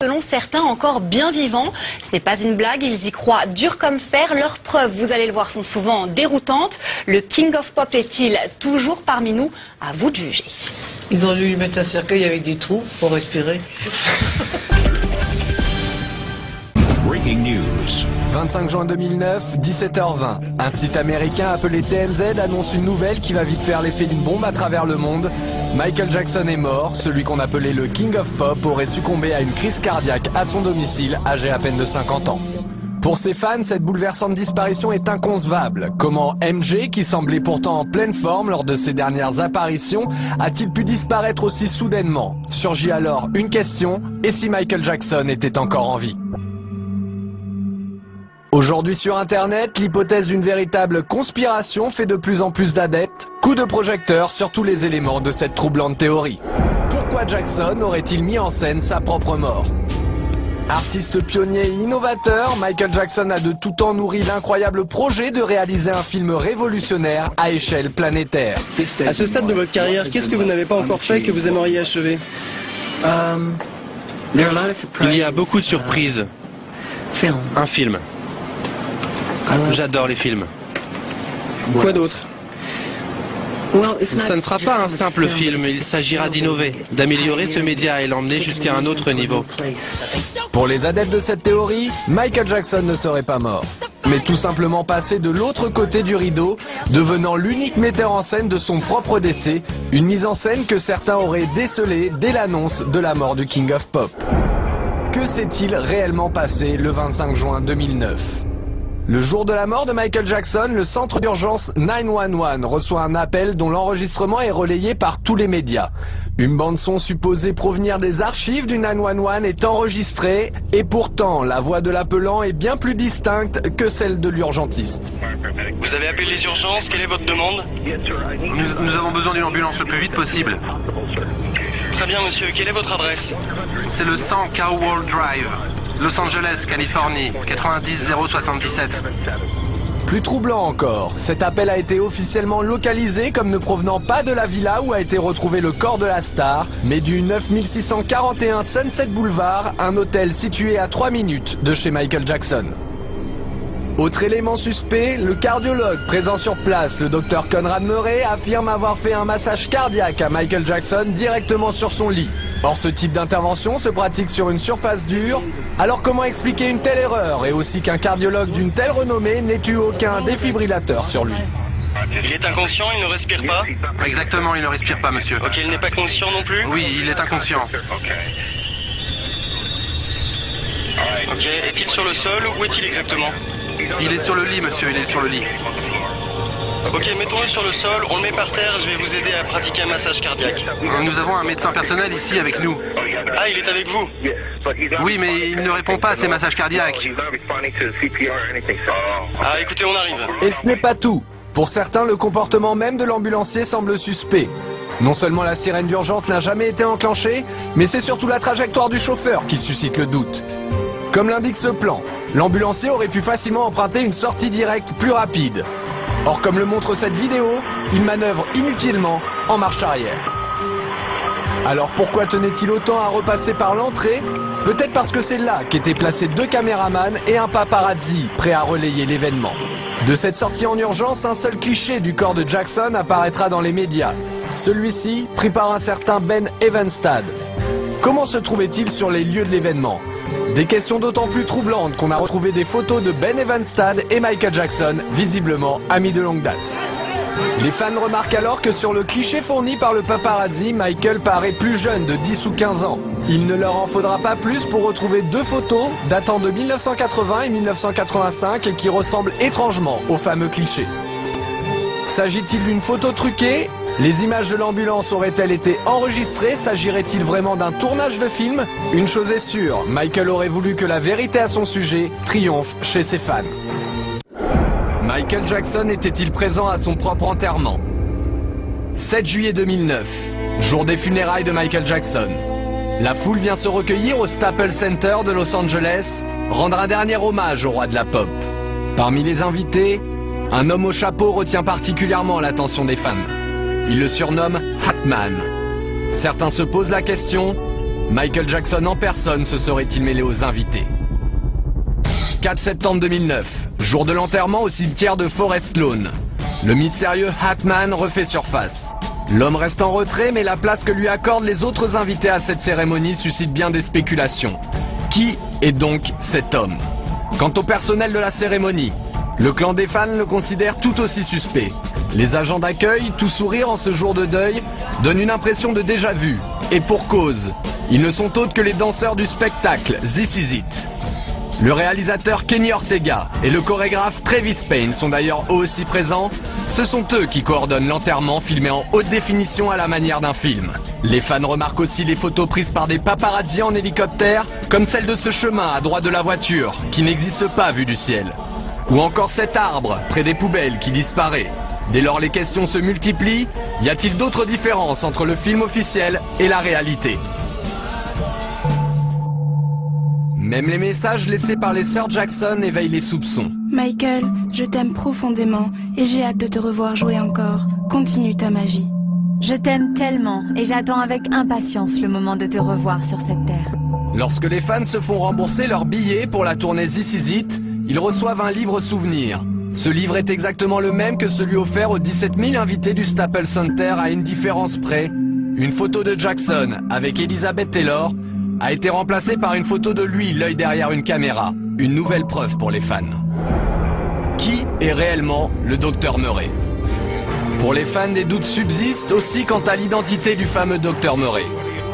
Selon certains, encore bien vivants. Ce n'est pas une blague, ils y croient dur comme fer. Leurs preuves, vous allez le voir, sont souvent déroutantes. Le King of Pop est-il toujours parmi nous? À vous de juger. Ils ont dû lui mettre un cercueil avec des trous pour respirer. Breaking news. 25 juin 2009, 17h20. Un site américain appelé TMZ annonce une nouvelle qui va vite faire l'effet d'une bombe à travers le monde. Michael Jackson est mort. Celui qu'on appelait le King of Pop aurait succombé à une crise cardiaque à son domicile, âgé à peine de 50 ans. Pour ses fans, cette bouleversante disparition est inconcevable. Comment MJ, qui semblait pourtant en pleine forme lors de ses dernières apparitions, a-t-il pu disparaître aussi soudainement? Surgit alors une question, et si Michael Jackson était encore en vie? Aujourd'hui sur Internet, l'hypothèse d'une véritable conspiration fait de plus en plus d'adeptes. Coup de projecteur sur tous les éléments de cette troublante théorie. Pourquoi Jackson aurait-il mis en scène sa propre mort? Artiste pionnier et innovateur, Michael Jackson a de tout temps nourri l'incroyable projet de réaliser un film révolutionnaire à échelle planétaire. À ce stade de votre carrière, qu'est-ce que vous n'avez pas encore fait que vous aimeriez achever? Il y a beaucoup de surprises. Un film. J'adore les films. Quoi d'autre? Ça ne sera pas un simple film, il s'agira d'innover, d'améliorer ce média et l'emmener jusqu'à un autre niveau. Pour les adeptes de cette théorie, Michael Jackson ne serait pas mort, mais tout simplement passé de l'autre côté du rideau, devenant l'unique metteur en scène de son propre décès, une mise en scène que certains auraient décelée dès l'annonce de la mort du King of Pop. Que s'est-il réellement passé le 25 juin 2009 ? Le jour de la mort de Michael Jackson, le centre d'urgence 911 reçoit un appel dont l'enregistrement est relayé par tous les médias. Une bande-son supposée provenir des archives du 911 est enregistrée et pourtant la voix de l'appelant est bien plus distincte que celle de l'urgentiste. Vous avez appelé les urgences, quelle est votre demande? Nous avons besoin d'une ambulance le plus vite possible. Très bien monsieur, quelle est votre adresse? C'est le 100 Cowell Drive, Los Angeles, Californie, 90077. Plus troublant encore, cet appel a été officiellement localisé comme ne provenant pas de la villa où a été retrouvé le corps de la star, mais du 9641 Sunset Boulevard, un hôtel situé à 3 minutes de chez Michael Jackson. Autre élément suspect, le cardiologue présent sur place, le docteur Conrad Murray, affirme avoir fait un massage cardiaque à Michael Jackson directement sur son lit. Or, ce type d'intervention se pratique sur une surface dure. Alors comment expliquer une telle erreur et aussi qu'un cardiologue d'une telle renommée n'ait eu aucun défibrillateur sur lui? Il est inconscient, il ne respire pas? Exactement, il ne respire pas, monsieur. Ok, il n'est pas conscient non plus? Oui, il est inconscient. Ok, est-il sur le sol ou où est-il exactement? Il est sur le lit, monsieur, il est sur le lit. Ok, mettons-le sur le sol, on le met par terre, je vais vous aider à pratiquer un massage cardiaque. Nous avons un médecin personnel ici avec nous. Ah, il est avec vous? Oui, mais il ne répond pas à ces massages cardiaques. Ah, écoutez, on arrive. Et ce n'est pas tout. Pour certains, le comportement même de l'ambulancier semble suspect. Non seulement la sirène d'urgence n'a jamais été enclenchée, mais c'est surtout la trajectoire du chauffeur qui suscite le doute. Comme l'indique ce plan, l'ambulancier aurait pu facilement emprunter une sortie directe plus rapide. Or, comme le montre cette vidéo, il manœuvre inutilement en marche arrière. Alors pourquoi tenait-il autant à repasser par l'entrée? Peut-être parce que c'est là qu'étaient placés 2 caméramans et un paparazzi prêts à relayer l'événement. De cette sortie en urgence, un seul cliché du corps de Jackson apparaîtra dans les médias. Celui-ci pris par un certain Ben Evenstad. Comment se trouvait-il sur les lieux de l'événement? Des questions d'autant plus troublantes qu'on a retrouvé des photos de Ben Evenstad et Michael Jackson, visiblement amis de longue date. Les fans remarquent alors que sur le cliché fourni par le paparazzi, Michael paraît plus jeune de 10 ou 15 ans. Il ne leur en faudra pas plus pour retrouver 2 photos datant de 1980 et 1985 et qui ressemblent étrangement au fameux cliché. S'agit-il d'une photo truquée? Les images de l'ambulance auraient-elles été enregistrées? S'agirait-il vraiment d'un tournage de film? Une chose est sûre, Michael aurait voulu que la vérité à son sujet triomphe chez ses fans. Michael Jackson était-il présent à son propre enterrement? 7 juillet 2009, jour des funérailles de Michael Jackson. La foule vient se recueillir au Staples Center de Los Angeles, rendre un dernier hommage au roi de la pop. Parmi les invités, un homme au chapeau retient particulièrement l'attention des fans. Il le surnomme Hatman. Certains se posent la question, Michael Jackson en personne se serait-il mêlé aux invités? 4 septembre 2009, jour de l'enterrement au cimetière de Forest Lawn. Le mystérieux Hatman refait surface. L'homme reste en retrait, mais la place que lui accordent les autres invités à cette cérémonie suscite bien des spéculations. Qui est donc cet homme? Quant au personnel de la cérémonie, le clan des fans le considère tout aussi suspect. Les agents d'accueil, tout sourire en ce jour de deuil, donnent une impression de déjà-vu. Et pour cause, ils ne sont autres que les danseurs du spectacle This Is It. Le réalisateur Kenny Ortega et le chorégraphe Travis Payne sont d'ailleurs eux aussi présents. Ce sont eux qui coordonnent l'enterrement filmé en haute définition à la manière d'un film. Les fans remarquent aussi les photos prises par des paparazzis en hélicoptère, comme celle de ce chemin à droite de la voiture, qui n'existe pas vu du ciel. Ou encore cet arbre près des poubelles qui disparaît. Dès lors les questions se multiplient, y a-t-il d'autres différences entre le film officiel et la réalité? Même les messages laissés par les sœurs Jackson éveillent les soupçons. Michael, je t'aime profondément et j'ai hâte de te revoir jouer encore. Continue ta magie. Je t'aime tellement et j'attends avec impatience le moment de te revoir sur cette terre. Lorsque les fans se font rembourser leurs billets pour la tournée This Is It, ils reçoivent un livre souvenir. Ce livre est exactement le même que celui offert aux 17 000 invités du Staples Center à une différence près. Une photo de Jackson avec Elizabeth Taylor a été remplacée par une photo de lui, l'œil derrière une caméra. Une nouvelle preuve pour les fans. Qui est réellement le Dr Murray? Pour les fans, des doutes subsistent aussi quant à l'identité du fameux Dr Murray.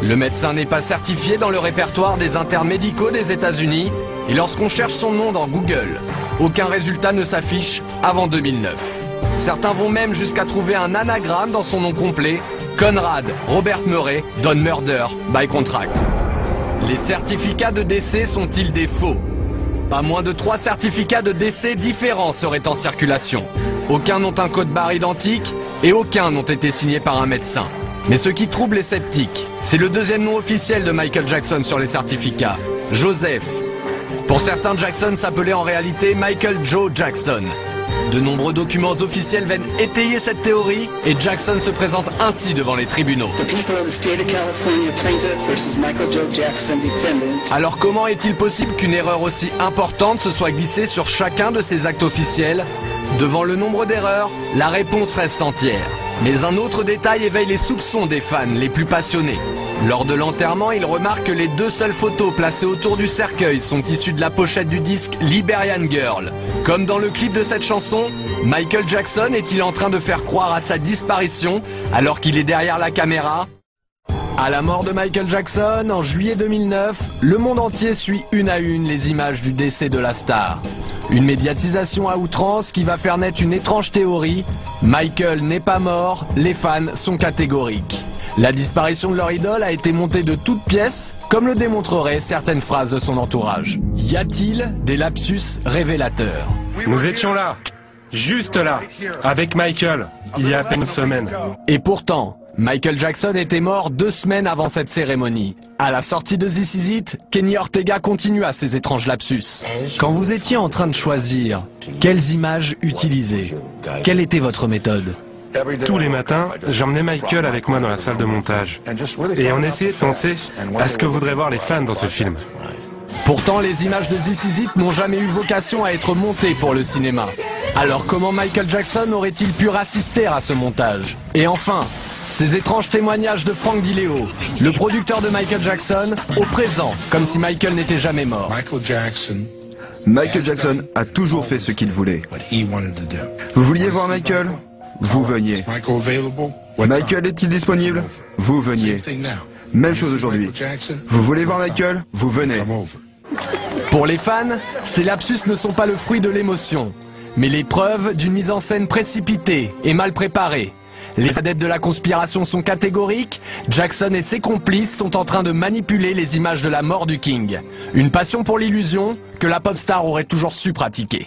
Le médecin n'est pas certifié dans le répertoire des internes médicaux des États-Unis et lorsqu'on cherche son nom dans Google, aucun résultat ne s'affiche avant 2009. Certains vont même jusqu'à trouver un anagramme dans son nom complet, Conrad Robert Murray Done Murder by Contract. Les certificats de décès sont-ils des faux? Pas moins de 3 certificats de décès différents seraient en circulation. Aucun n'ont un code barre identique et aucun n'ont été signés par un médecin. Mais ce qui trouble les sceptiques, c'est le deuxième nom officiel de Michael Jackson sur les certificats, Joseph. Pour certains, Jackson s'appelait en réalité Michael Joe Jackson. De nombreux documents officiels viennent étayer cette théorie et Jackson se présente ainsi devant les tribunaux. Alors comment est-il possible qu'une erreur aussi importante se soit glissée sur chacun de ces actes officiels? Devant le nombre d'erreurs, la réponse reste entière. Mais un autre détail éveille les soupçons des fans les plus passionnés. Lors de l'enterrement, ils remarquent que les 2 seules photos placées autour du cercueil sont issues de la pochette du disque Liberian Girl. Comme dans le clip de cette chanson, Michael Jackson est-il en train de faire croire à sa disparition alors qu'il est derrière la caméra? À la mort de Michael Jackson, en juillet 2009, le monde entier suit une à une les images du décès de la star. Une médiatisation à outrance qui va faire naître une étrange théorie. Michael n'est pas mort, les fans sont catégoriques. La disparition de leur idole a été montée de toutes pièces, comme le démontreraient certaines phrases de son entourage. Y a-t-il des lapsus révélateurs? Nous étions là, juste là, avec Michael, il y a à peine une semaine. Et pourtant, Michael Jackson était mort 2 semaines avant cette cérémonie. À la sortie de This Is It, Kenny Ortega continua ses étranges lapsus. Quand vous étiez en train de choisir, quelles images utiliser? Quelle était votre méthode? Tous les matins, j'emmenais Michael avec moi dans la salle de montage. Et on essayait de penser à ce que voudraient voir les fans dans ce film. Pourtant, les images de This Is It n'ont jamais eu vocation à être montées pour le cinéma. Alors comment Michael Jackson aurait-il pu assister à ce montage? Et enfin, ces étranges témoignages de Frank DiLeo, le producteur de Michael Jackson, au présent, comme si Michael n'était jamais mort. Michael Jackson a toujours fait ce qu'il voulait. Vous vouliez voir Michael? Vous veniez. Michael est-il disponible? Vous veniez. Même chose aujourd'hui. Vous voulez voir Michael? Vous venez. Pour les fans, ces lapsus ne sont pas le fruit de l'émotion, mais les preuves d'une mise en scène précipitée et mal préparée. Les adeptes de la conspiration sont catégoriques, Jackson et ses complices sont en train de manipuler les images de la mort du King. Une passion pour l'illusion que la pop star aurait toujours su pratiquer.